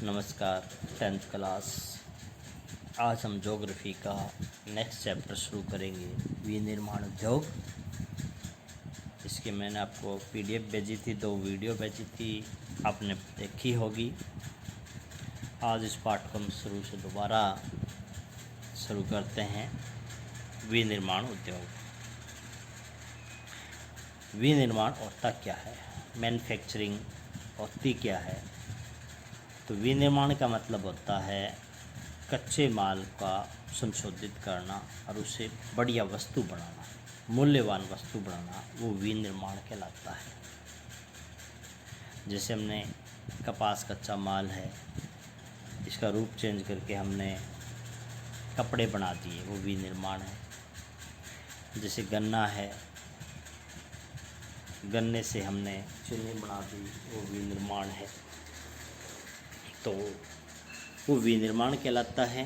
नमस्कार। 10th class. आज हम ज्योग्राफी का नेक्स्ट चैप्टर शुरू करेंगे, विनिर्माण उद्योग। इसकी मैंने आपको PDF भेजी थी, 2 वीडियो भेजी थी, आपने देखी होगी। आज इस पाठ को हम शुरू से दोबारा शुरू करते हैं। विनिर्माण उद्योग। विनिर्माण होता क्या है, मैन्युफैक्चरिंग होती क्या है? तो विनिर्माण का मतलब होता है कच्चे माल का संशोधित करना और उसे बढ़िया वस्तु बनाना, मूल्यवान वस्तु बनाना, वो विनिर्माण कहलाता है। जैसे हमने कपास कच्चा माल है, इसका रूप चेंज करके हमने कपड़े बना दिए, वो विनिर्माण है। जैसे गन्ना है, गन्ने से हमने चीनी बना दी, वो विनिर्माण है। तो वो विनिर्माण कहलाता है।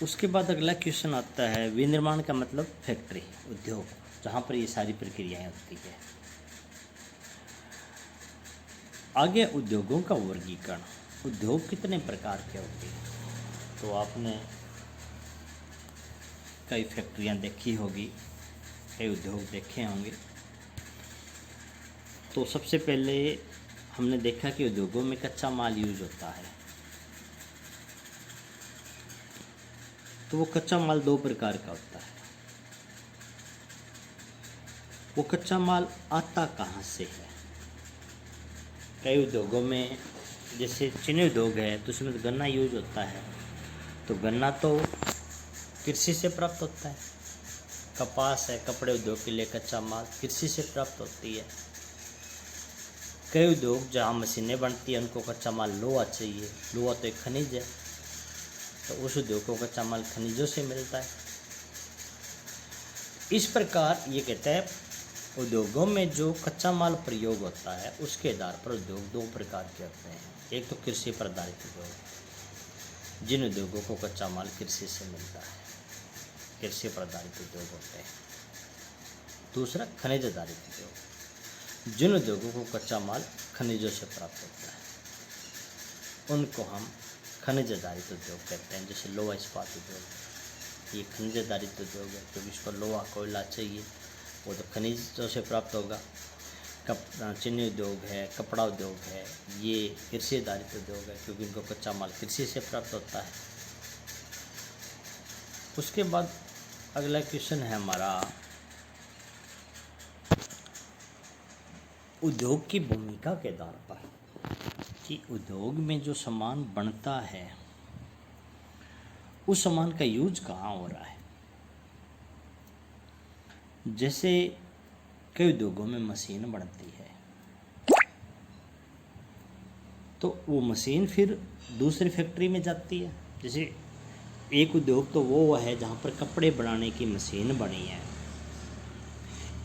उसके बाद अगला क्वेश्चन आता है, विनिर्माण का मतलब फैक्ट्री, उद्योग, जहाँ पर ये सारी प्रक्रियाएं होती है। आगे उद्योगों का वर्गीकरण। उद्योग कितने प्रकार के होते हैं? तो आपने कई फैक्ट्रियाँ देखी होगी, कई उद्योग देखे होंगे। तो सबसे पहले हमने देखा कि उद्योगों में कच्चा माल यूज होता है। तो वो कच्चा माल 2 प्रकार का होता है। वो कच्चा माल आता कहाँ से है? कई उद्योगों में, जैसे चीनी उद्योग है, तो उसमें गन्ना यूज होता है। तो गन्ना तो कृषि से प्राप्त होता है। कपास है, कपड़े उद्योग के लिए कच्चा माल कृषि से प्राप्त होती है। कई उद्योग जहाँ मशीनें बनती हैं, उनको कच्चा माल लोहा चाहिए। लोहा तो एक खनिज है, तो उस उद्योग को कच्चा माल खनिजों से मिलता है। इस प्रकार ये कहते हैं, उद्योगों में जो कच्चा माल प्रयोग होता है, उसके आधार पर उद्योग 2 प्रकार के होते हैं। एक तो कृषि पर आधारित उद्योग, जिन उद्योगों को कच्चा माल कृषि से मिलता है, कृषि पर आधारित उद्योग होते हैं। दूसरा खनिज आधारित उद्योग, जिन उद्योगों को कच्चा माल खनिजों से प्राप्त होता है, उनको हम खनिज आधारित उद्योग कहते हैं। जैसे लोहा इस्पात उद्योग, ये खनिज आधारित उद्योग है, क्योंकि इसको लोहा कोयला चाहिए, वो तो खनिजों से प्राप्त होगा। चीनी उद्योग है, कपड़ा उद्योग है, ये कृषि आधारित उद्योग है, क्योंकि इनको कच्चा माल कृषि से प्राप्त होता है। उसके बाद अगला क्वेश्चन है हमारा, उद्योग की भूमिका के आधार पर, कि उद्योग में जो सामान बनता है, उस सामान का यूज कहाँ हो रहा है। जैसे कई उद्योगों में मशीन बनती है, तो वो मशीन फिर दूसरी फैक्ट्री में जाती है। जैसे एक उद्योग तो वो है जहाँ पर कपड़े बनाने की मशीन बनी है,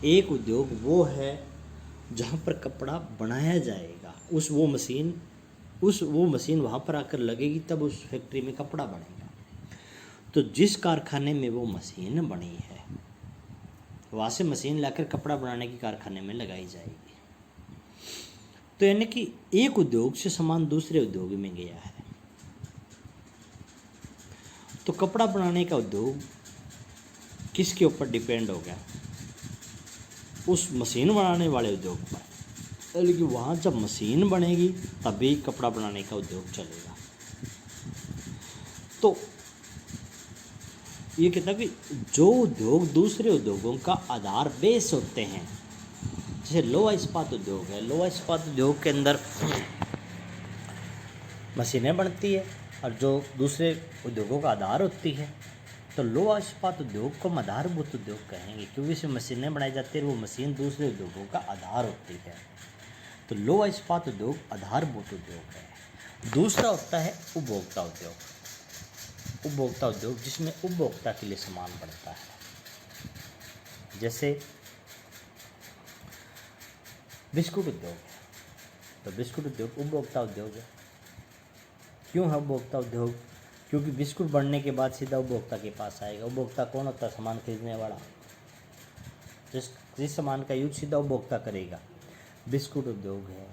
एक उद्योग वो है जहाँ पर कपड़ा बनाया जाएगा। वो मशीन वहाँ पर आकर लगेगी, तब उस फैक्ट्री में कपड़ा बनेगा। तो जिस कारखाने में वो मशीन बनी है, वहाँ से मशीन लाकर कपड़ा बनाने की कारखाने में लगाई जाएगी। तो यानी कि एक उद्योग से सामान दूसरे उद्योग में गया है। तो कपड़ा बनाने का उद्योग किसके ऊपर डिपेंड हो गया? उस मशीन बनाने वाले उद्योग पर। लेकिन वहाँ जब मशीन बनेगी, तभी कपड़ा बनाने का उद्योग चलेगा। तो ये कहता है कि जो उद्योग दूसरे उद्योगों का आधार बेस होते हैं, जैसे लोहा इस्पात उद्योग है, लोहा इस्पात उद्योग के अंदर मशीनें बनती है, और जो दूसरे उद्योगों का आधार होती है, तो लोहा इस्पात उद्योग को हम आधारभूत उद्योग कहेंगे, क्योंकि इसमें मशीनें बनाई जाती है, वो मशीन दूसरे उद्योगों का आधार होती है। तो लोहा इस्पात उद्योग आधारभूत उद्योग है। दूसरा होता है उपभोक्ता उद्योग। उपभोक्ता उद्योग, जिसमें उपभोक्ता के लिए सामान बनता है। जैसे बिस्कुट उद्योग है, तो बिस्कुट उद्योग उपभोक्ता उद्योग है। क्यों है उपभोक्ता उद्योग? क्योंकि बिस्कुट बनने के बाद सीधा उपभोक्ता के पास आएगा। उपभोक्ता कौन होता है? सामान खरीदने वाला। जिस सामान का यूज सीधा उपभोक्ता करेगा। बिस्कुट उद्योग है,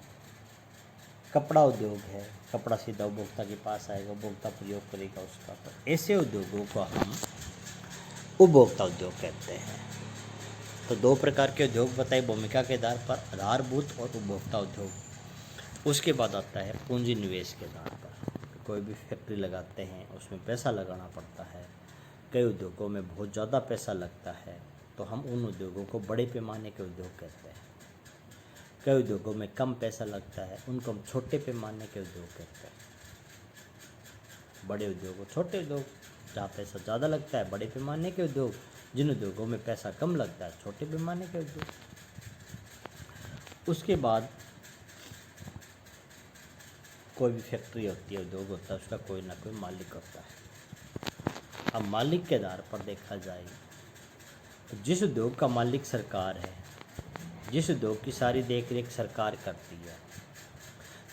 कपड़ा उद्योग है, कपड़ा सीधा उपभोक्ता के पास आएगा, उपभोक्ता प्रयोग करेगा उसका। तो ऐसे उद्योगों को हम उपभोक्ता उद्योग कहते हैं। तो दो प्रकार के उद्योग बताए भूमिका के आधार पर, आधारभूत और उपभोक्ता उद्योग। उसके बाद आता है पूंजी निवेश के आधार पर। कोई भी फैक्ट्री लगाते हैं उसमें पैसा लगाना पड़ता है। कई उद्योगों में बहुत ज़्यादा पैसा लगता है, तो हम उन उद्योगों को बड़े पैमाने के उद्योग कहते हैं। कई उद्योगों में कम पैसा लगता है, उनको हम छोटे पैमाने के उद्योग कहते हैं। बड़े उद्योगों, छोटे उद्योग जहाँ पैसा ज़्यादा लगता है बड़े पैमाने के उद्योग, जिन उद्योगों में पैसा कम लगता है छोटे पैमाने के उद्योग। उसके बाद कोई भी फैक्ट्री होती है, उद्योग होता है, उसका कोई ना कोई मालिक होता है। अब मालिक के आधार पर देखा जाए तो जिस उद्योग का मालिक सरकार है, जिस उद्योग की सारी देख रेख सरकार करती है,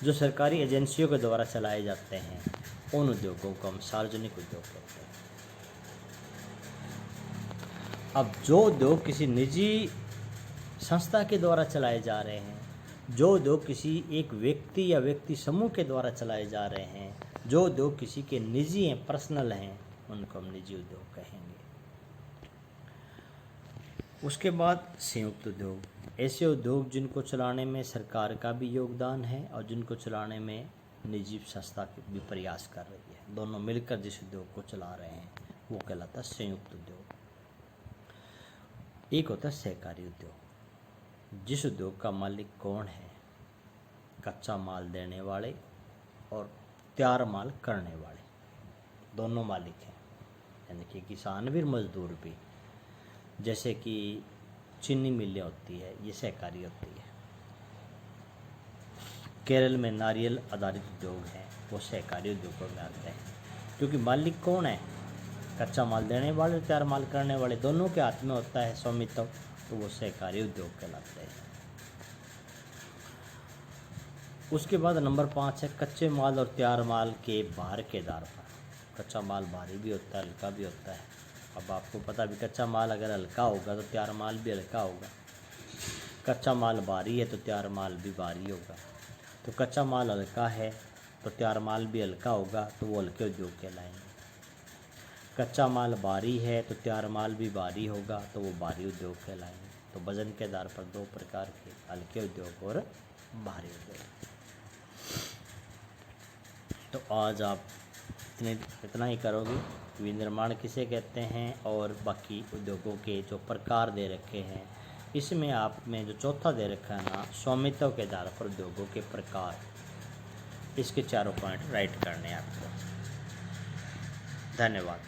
जो सरकारी एजेंसियों के द्वारा चलाए जाते हैं, उन उद्योगों को हम सार्वजनिक उद्योग कहते हैं। अब जो उद्योग किसी निजी संस्था के द्वारा चलाए जा रहे हैं, जो उद्योग किसी एक व्यक्ति या व्यक्ति समूह के द्वारा चलाए जा रहे हैं, जो उद्योग किसी के निजी हैं, पर्सनल हैं, उनको हम निजी उद्योग कहेंगे। उसके बाद संयुक्त उद्योग, ऐसे उद्योग जिनको चलाने में सरकार का भी योगदान है और जिनको चलाने में निजी संस्था भी प्रयास कर रही है। दोनों मिलकर जिस उद्योग को चला रहे हैं वो कहलाता है संयुक्त उद्योग। एक होता है सहकारी उद्योग, जिस उद्योग का मालिक कौन है, कच्चा माल देने वाले और तैयार माल करने वाले, दोनों मालिक हैं, यानी कि किसान भी मजदूर भी। जैसे कि चीनी मिलें होती है, ये सहकारी होती है। केरल में नारियल आधारित उद्योग हैं, वो सहकारी उद्योगों में आते हैं, क्योंकि मालिक कौन है, कच्चा माल देने वाले, तैयार माल करने वाले, दोनों के हाथ में होता है स्वामित्व, तो वो सहकारी उद्योग कहलाते हैं। उसके बाद नंबर 5 है कच्चे माल और तैयार माल के भार के आधार पर। कच्चा माल भारी भी होता है, हल्का भी होता है। अब आपको पता भी, कच्चा माल अगर हल्का होगा तो तैयार माल भी हल्का होगा, कच्चा माल भारी है तो तैयार माल भी भारी होगा। तो कच्चा माल हल्का है तो तैयार माल भी हल्का होगा, तो वो हल्के उद्योग कहलाएंगे। कच्चा माल भारी है तो तैयार माल भी भारी होगा, तो वो भारी उद्योग कहलाएंगे। तो वजन के आधार पर दो प्रकार के, हल्के उद्योग और भारी उद्योग। तो आज आप इतना ही करोगे, विनिर्माण किसे कहते हैं और बाकी उद्योगों के जो प्रकार दे रखे हैं, इसमें आप में जो चौथा दे रखा है ना, स्वामित्व के आधार पर उद्योगों के प्रकार, इसके चारों पॉइंट राइट करने हैं आपको। धन्यवाद।